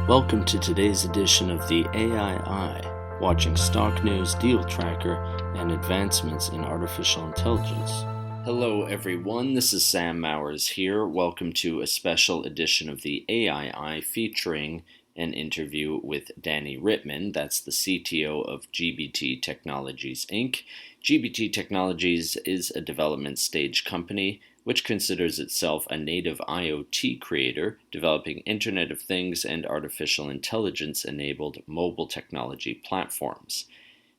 Welcome to today's edition of the AI Eye, watching stock news, deal tracker, and advancements in artificial intelligence. Hello everyone, this is Sam Mowers here. Welcome to a special edition of the AI Eye featuring an interview with Danny Rittman, that's the CTO of GBT Technologies Inc. GBT Technologies is a development stage company which considers itself a native IoT creator, developing Internet of Things and artificial intelligence-enabled mobile technology platforms.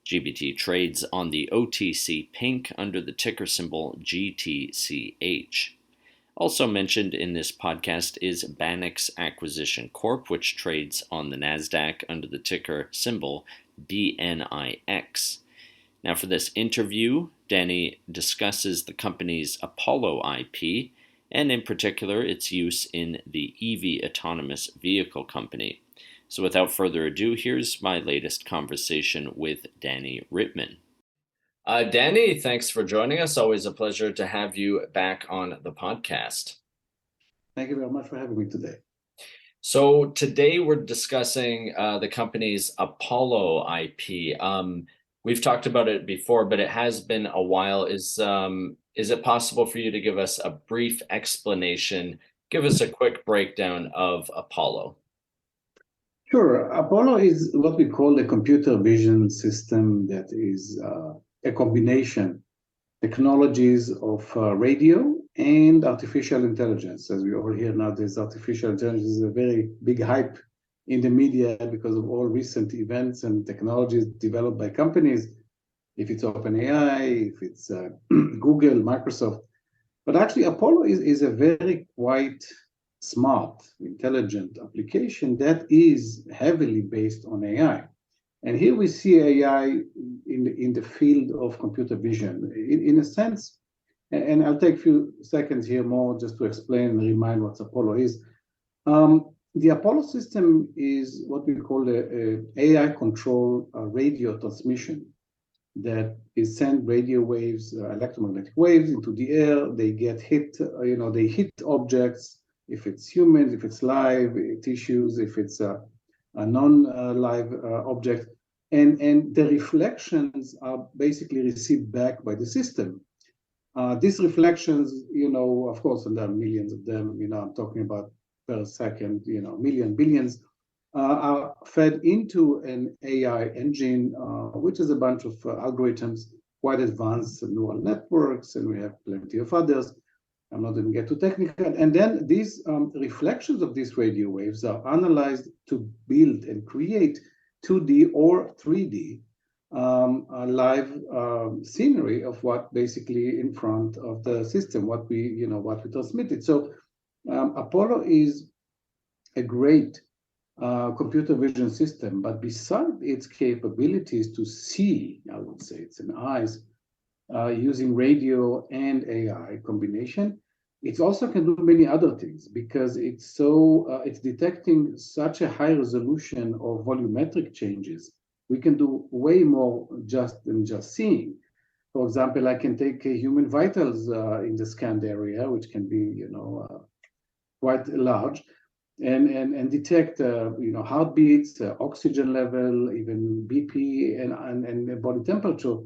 GBT trades on the OTC Pink under the ticker symbol GTCH. Also mentioned in this podcast is Banix Acquisition Corp, which trades on the NASDAQ under the ticker symbol BNIX. Now for this interview, Danny discusses the company's Apollo IP, and in particular its use in the EV Autonomous Vehicle company. So without further ado, here's my latest conversation with Danny Rittman. Danny, thanks for joining us. Always a pleasure to have you back on the podcast. Thank you very much for having me today. So today we're discussing the company's Apollo IP. We've talked about it before, but it has been a while. Is it possible for you to give us a brief explanation, give us a quick breakdown of Apollo? Sure. Apollo is what we call a computer vision system that is a combination technologies of radio and artificial intelligence. As we all hear nowadays, artificial intelligence is a very big hype in the media because of all recent events and technologies developed by companies, if it's OpenAI, if it's Google, Microsoft. But actually, Apollo is a very quite smart, intelligent application that is heavily based on AI. And here we see AI in the field of computer vision. In a sense, and I'll take a few seconds here more just to explain and remind what Apollo is. The Apollo system is what we call a AI control radio transmission that is send radio waves, electromagnetic waves into the air. They get hit, they hit objects, if it's humans, if it's live tissues, if it's a non-live object. And the reflections are basically received back by the system. These reflections, of course, and there are millions of them, I'm talking about per second, billions, are fed into an AI engine, which is a bunch of algorithms, quite advanced neural networks, and we have plenty of others. I'm not going to get too technical. And then these reflections of these radio waves are analyzed to build and create 2D or 3D live scenery of what basically in front of the system, what we transmitted. So Apollo is a great computer vision system, but besides its capabilities to see, I would say it's an eyes, using radio and AI combination, it also can do many other things because it's detecting such a high resolution of volumetric changes. We can do way more than just seeing. For example, I can take human vitals in the scanned area, which can be quite large, and detect heartbeats, oxygen level, even BP and body temperature.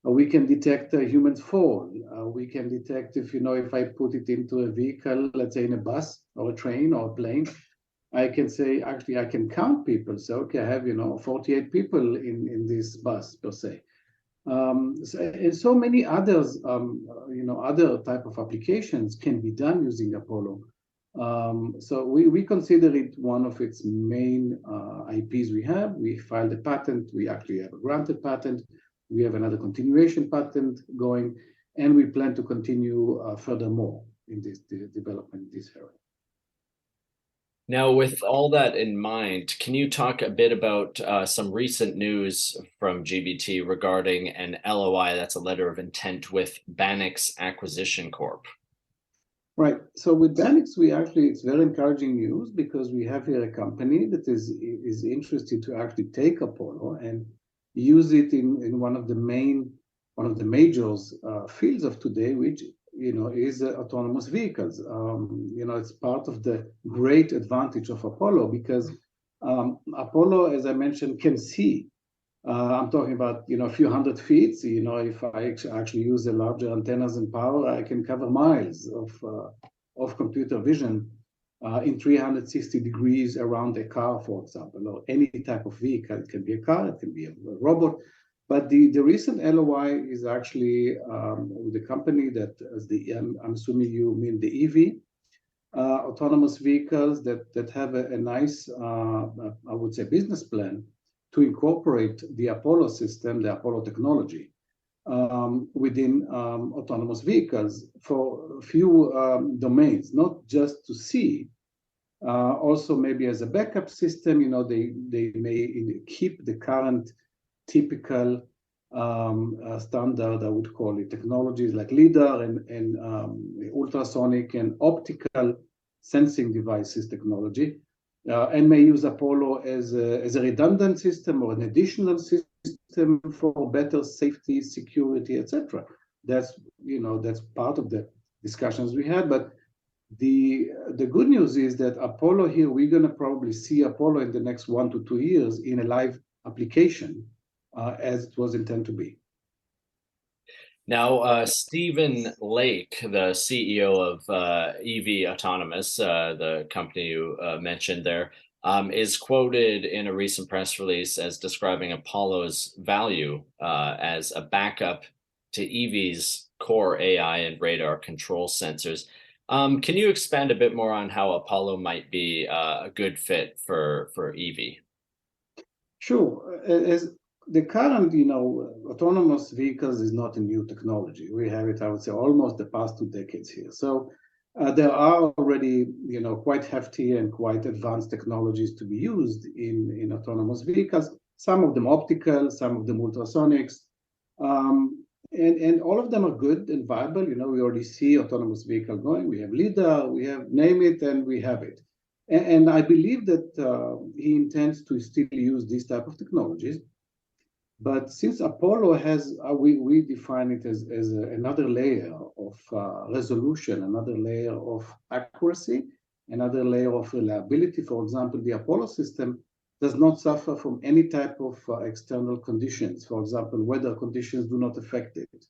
We can detect humans fall. We can detect if I put it into a vehicle, let's say in a bus or a train or a plane, I can say, actually, I can count people. So, okay, I have, 48 people in this bus per se. And so many others, other type of applications can be done using Apollo. So we consider it one of its main IPs we have. We filed a patent. We actually have a granted patent. We have another continuation patent going, and we plan to continue furthermore in this development in this area. Now, with all that in mind, can you talk a bit about some recent news from GBT regarding an LOI, that's a letter of intent, with Banix Acquisition Corp? Right. So with Banix, it's very encouraging news because we have here a company that is interested to actually take Apollo and use it in one of the major fields of today, which is autonomous vehicles. It's part of the great advantage of Apollo because Apollo, as I mentioned, can see. I'm talking about, a few hundred feet. If I actually use the larger antennas and power, I can cover miles of computer vision in 360 degrees around a car, for example, or any type of vehicle. It can be a car, it can be a robot. But the recent LOI is actually with the company that, I'm assuming you mean the EV, autonomous vehicles that have a nice, I would say, business plan to incorporate the Apollo system, the Apollo technology, within autonomous vehicles for a few domains, not just to see, also maybe as a backup system. They may keep the current typical standard, I would call it, technologies like LIDAR and ultrasonic and optical sensing devices technology, and may use Apollo as a redundant system or an additional system for better safety, security, etc. That's part of the discussions we had. But the good news is that Apollo here, we're going to probably see Apollo in the next 1 to 2 years in a live application, as it was intended to be. Now, Stephen Lake, the CEO of EV Autonomous, the company you mentioned there, is quoted in a recent press release as describing Apollo's value as a backup to EV's core AI and radar control sensors. Can you expand a bit more on how Apollo might be a good fit for EV? Sure. As the current, autonomous vehicles is not a new technology. We have it, I would say, almost the past 2 decades here. So there are already, quite hefty and quite advanced technologies to be used in autonomous vehicles. Some of them optical, some of them ultrasonics, and all of them are good and viable. We already see autonomous vehicle going. We have LIDAR, we have name it, and we have it. And I believe that he intends to still use these type of technologies. But since Apollo has, we define it as another layer of resolution, another layer of accuracy, another layer of reliability. For example, the Apollo system does not suffer from any type of external conditions. For example, weather conditions do not affect it.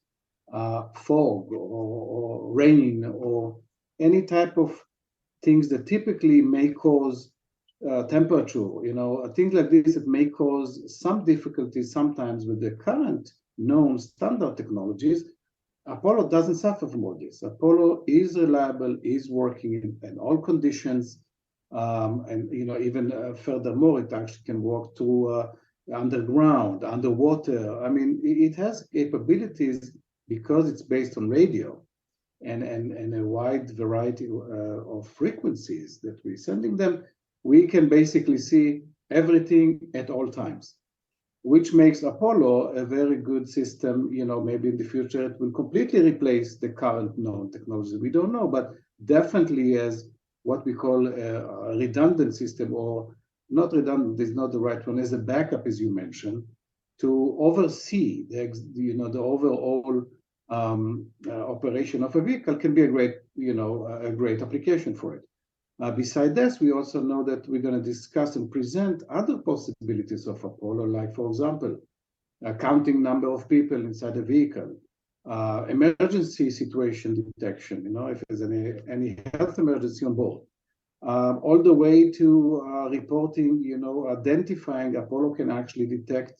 Fog or rain or any type of things that typically may cause temperature, things like this that may cause some difficulties sometimes with the current known standard technologies. Apollo doesn't suffer from all this. Apollo is reliable, is working in all conditions, and even furthermore, it actually can work through underground, underwater. I mean, it has capabilities because it's based on radio and a wide variety of frequencies that we're sending them. We can basically see everything at all times, which makes Apollo a very good system. Maybe in the future it will completely replace the current known technology. We don't know, but definitely as what we call a redundant system, or not redundant is not the right one, as a backup, as you mentioned, to oversee the overall operation of a vehicle can be a great application for it. Beside this, we also know that we're going to discuss and present other possibilities of Apollo, like, for example, counting number of people inside a vehicle, emergency situation detection, if there's any health emergency on board, all the way to reporting, identifying. Apollo can actually detect,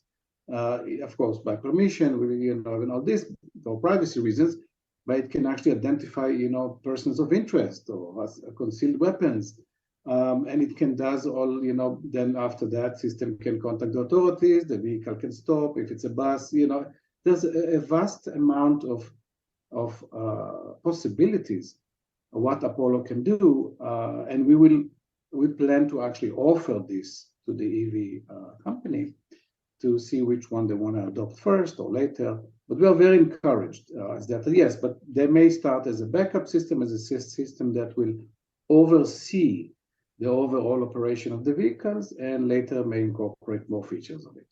of course, by permission, and all this for privacy reasons, but it can actually identify, persons of interest or concealed weapons. And it can does all, then after that, system can contact the authorities, the vehicle can stop. If it's a bus, there's a vast amount of possibilities of what Apollo can do. And we plan to actually offer this to the EV company to see which one they want to adopt first or later. But we are very encouraged as that, yes, but they may start as a backup system, as a system that will oversee the overall operation of the vehicles, and later may incorporate more features of it.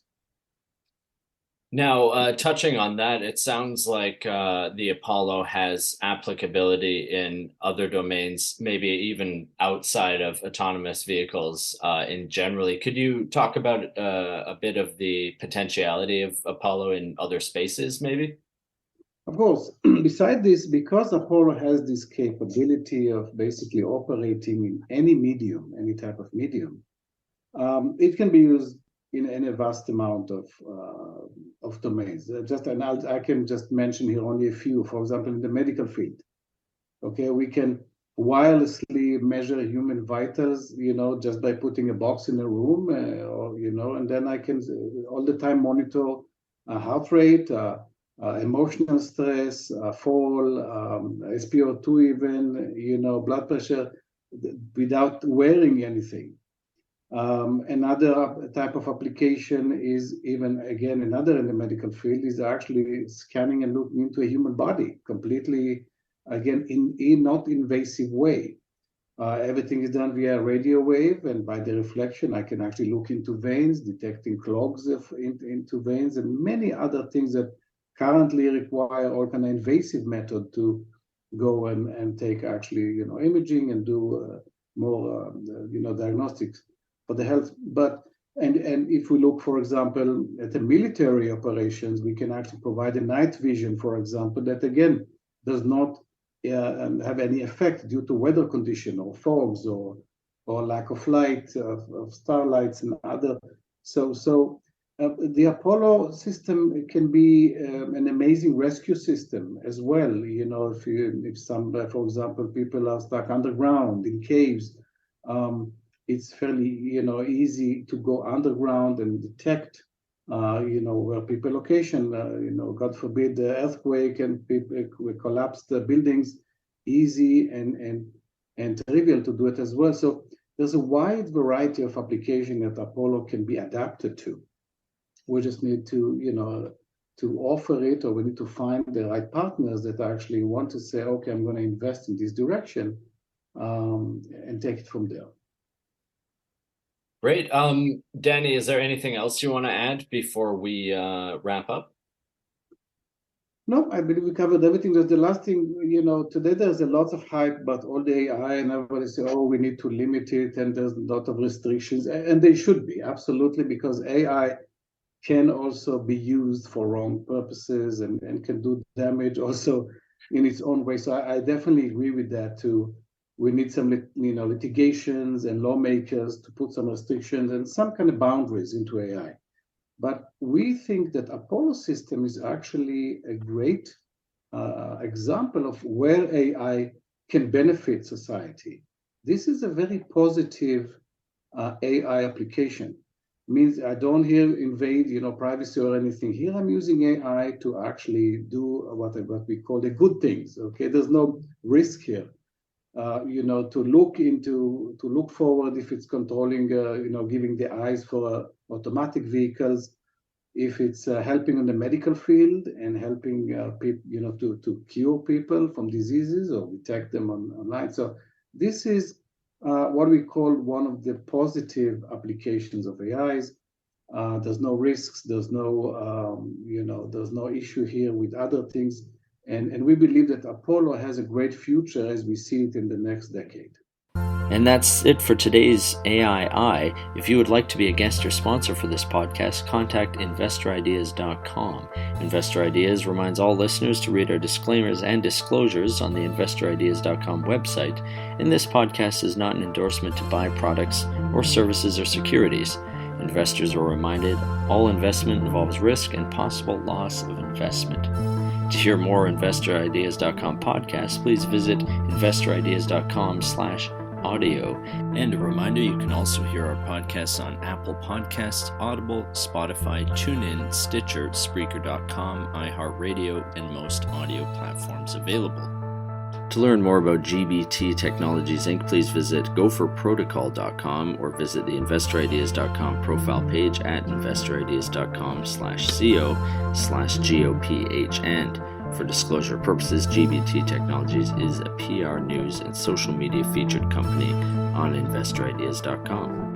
Now, touching on that, it sounds like the Apollo has applicability in other domains, maybe even outside of autonomous vehicles in generally. Could you talk about a bit of the potentiality of Apollo in other spaces, maybe? Of course, beside this, because Apollo has this capability of basically operating in any medium, any type of medium, it can be used in a vast amount of domains. I can just mention here only a few. For example, in the medical field, okay, we can wirelessly measure human vitals, just by putting a box in a room, and then I can all the time monitor heart rate, emotional stress, fall, SpO2 even, blood pressure, without wearing anything. Another type of application is even, again, another in the medical field is actually scanning and looking into a human body completely, again, in not invasive way. Everything is done via radio wave, and by the reflection, I can actually look into veins, detecting clogs into veins, and many other things that currently require all kind of invasive method to go and take actually, imaging and do more, diagnostics for the health. And if we look, for example, at the military operations, we can actually provide a night vision, for example, that again does not have any effect due to weather condition or fogs or lack of light of starlights and other. So the Apollo system can be an amazing rescue system as well. If some, for example, people are stuck underground in caves, it's fairly easy to go underground and detect where people location. God forbid the earthquake and people collapse the buildings. Easy and trivial to do it as well. So there's a wide variety of application that Apollo can be adapted to. We just need to offer it, or we need to find the right partners that actually want to say, okay, I'm going to invest in this direction, and take it from there. Great. Danny, is there anything else you want to add before we wrap up? No, I believe we covered everything. There's the last thing, today there's a lot of hype about all the AI, and everybody say, oh, we need to limit it, and there's a lot of restrictions, and they should be, absolutely, because AI can also be used for wrong purposes and can do damage also in its own way. So I definitely agree with that too. We need some litigations and lawmakers to put some restrictions and some kind of boundaries into AI. But we think that Apollo system is actually a great example of where AI can benefit society. This is a very positive AI application. Means I don't here invade, privacy or anything. Here I'm using AI to actually do what we call the good things. Okay, there's no risk here. To look forward if it's controlling, giving the eyes for automatic vehicles, if it's helping in the medical field and helping people, to cure people from diseases or detect them online. So this is what we call one of the positive applications of AIs. There's no risks. There's no there's no issue here with other things. And we believe that Apollo has a great future as we see it in the next decade. And that's it for today's AI. If you would like to be a guest or sponsor for this podcast, contact InvestorIdeas.com. Investor Ideas reminds all listeners to read our disclaimers and disclosures on the InvestorIdeas.com website, and this podcast is not an endorsement to buy products or services or securities. Investors are reminded all investment involves risk and possible loss of investment. To hear more InvestorIdeas.com podcasts, please visit InvestorIdeas.com/audio. And a reminder, you can also hear our podcasts on Apple Podcasts, Audible, Spotify, TuneIn, Stitcher, Spreaker.com, iHeartRadio, and most audio platforms available. To learn more about GBT Technologies Inc., please visit gopherprotocol.com or visit the InvestorIdeas.com profile page at investorideas.com/co/GOPH. And for disclosure purposes, GBT Technologies is a PR, news, and social media featured company on InvestorIdeas.com.